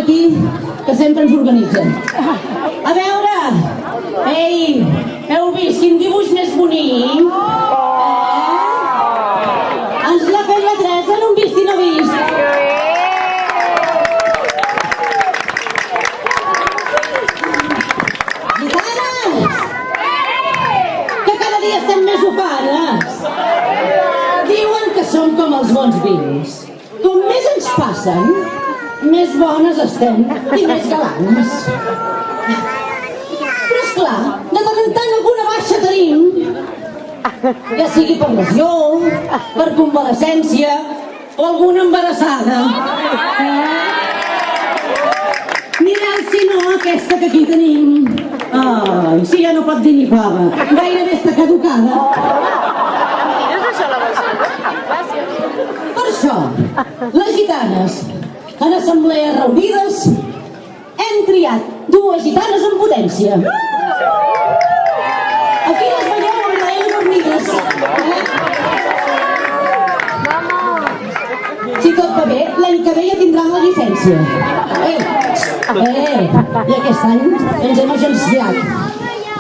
Aquí que sempre ens organitzen. A veure, ei, heu vist quin dibuix més bonic? Ens l'ha fet la Teresa, no hem vist i no vist. Gitanes! Que cada dia estem més ufanes. Diuen que som com els bons vins. Com més ens passen, més bones estem i més galants. Però esclar, de tant en tant alguna baixa tenim, ja sigui per lesió, per convalescència o alguna embarassada. Mireu si no aquesta que aquí tenim. Ai, si ja no pot dir ni fava, gairebé està caducada. Per això, les gitanes, en assemblees reunides, hem triat dues gitanes en potència. Aquí les veieu amb l'Elena Hormigues. Si tot va bé, l'any que ve ja tindran la llicència. I aquest any ens hem agenciat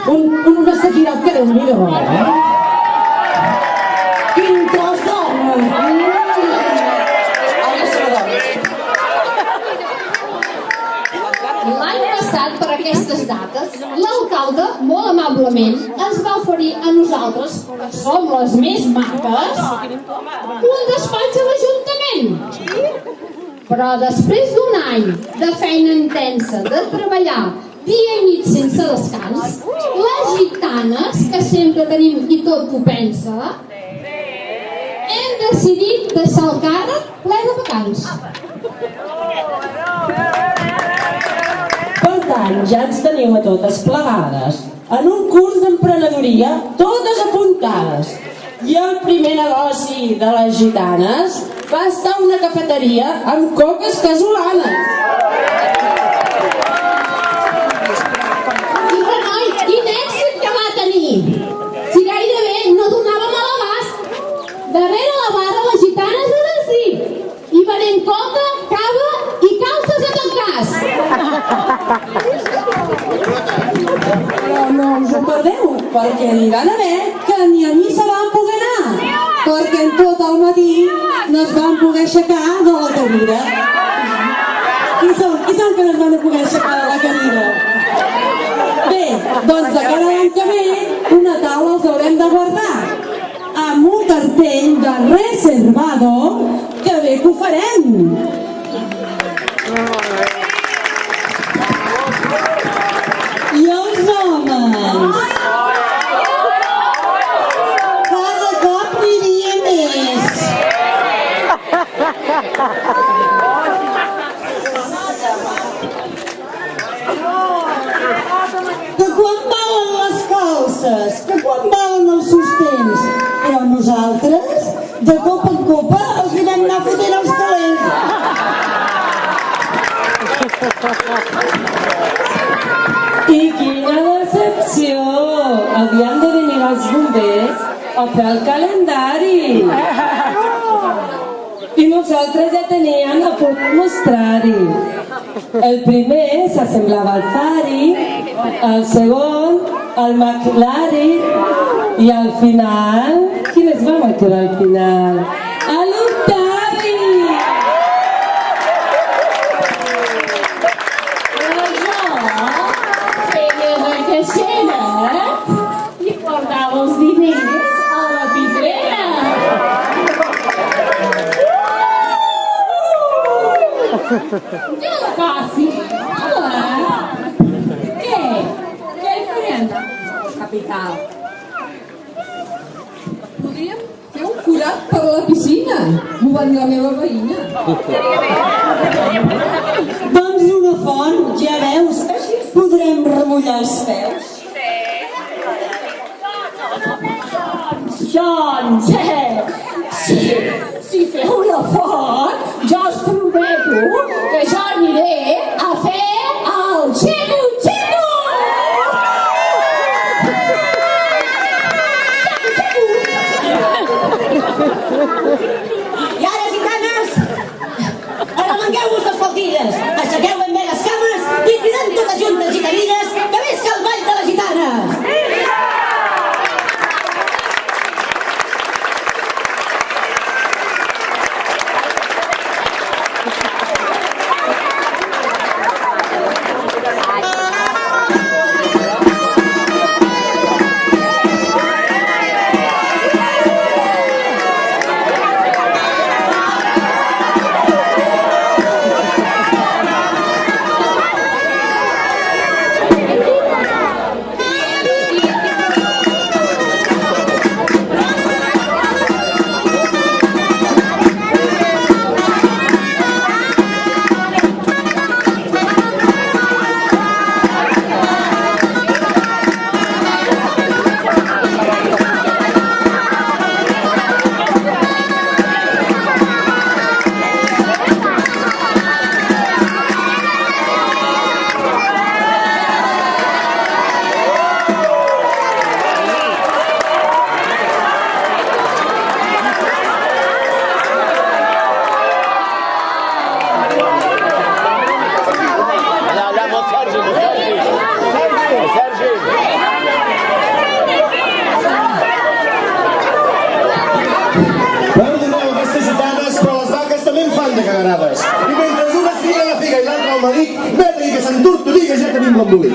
un estaquirat que Déu-n'hi-do. Quin tros d'home! L'any passat, per aquestes dates, l'alcalde, molt amablement, ens va oferir a nosaltres, que som les més maques, un despatx a l'Ajuntament. Però després d'un any de feina intensa, de treballar dia i nit sense descans, les gitanes, que sempre tenim i tot ho pensa, hem decidit deixar el càrrec ple de vacants. Per tant, ja ens teniu a totes plegades en un curs d'emprenedoria, totes apuntades. I el primer negoci de les gitanes va estar una cafeteria amb coques casolanes. I renoi, quin èxit que va tenir! Si gairebé no donàvem a l'abast. Darrere la barra les gitanes de decí. I venent coca, cava i calces a tot cas. Però no us ho perdeu, perquè n'hi van haver que ni a missa van poder anar, perquè en tot el matí no es van poder aixecar de la cadira. I Qui són que no es van a poder aixecar de la cadira? Bé, doncs de cara a l'any que ve, una taula els haurem de guardar amb un cartell de reservado que bé que ho farem. I els homes? Cada cop n'hi havia més. Que quan valen les calces, que quan valen els sostens, però nosaltres, de copa en copa, els hi vam anar fotent els calés. I quina decepció! Havien de venir els bombers a fer el calendari. I nosaltres ja teníem a punt mostrar-hi. El primer s'assemblava al Fari, el segon al McLaren i al final... Quines vam quedar al final? A l'Octavi! Però jo feia de caixera i portava els diners a la pitrera. Jo la faci. Què? Què hi farem? Capital. Podríem fer un forat per la piscina. M'ho va dir la meva veïna. Doncs una font, ja veus, així podrem remullar els peus. Doncs, si feu una font, jo us prometo que jo aniré a fer el xico-xico! I ara, gitanes, arremangueu-vos les faltilles, aixequeu ben bé les cames i cridem totes juntes, gitanines, que visca el ball de les gitanes! I mentre una figa la figa i l'altra al melic, ve-li que s'enturtoliga ja tenim l'embolic.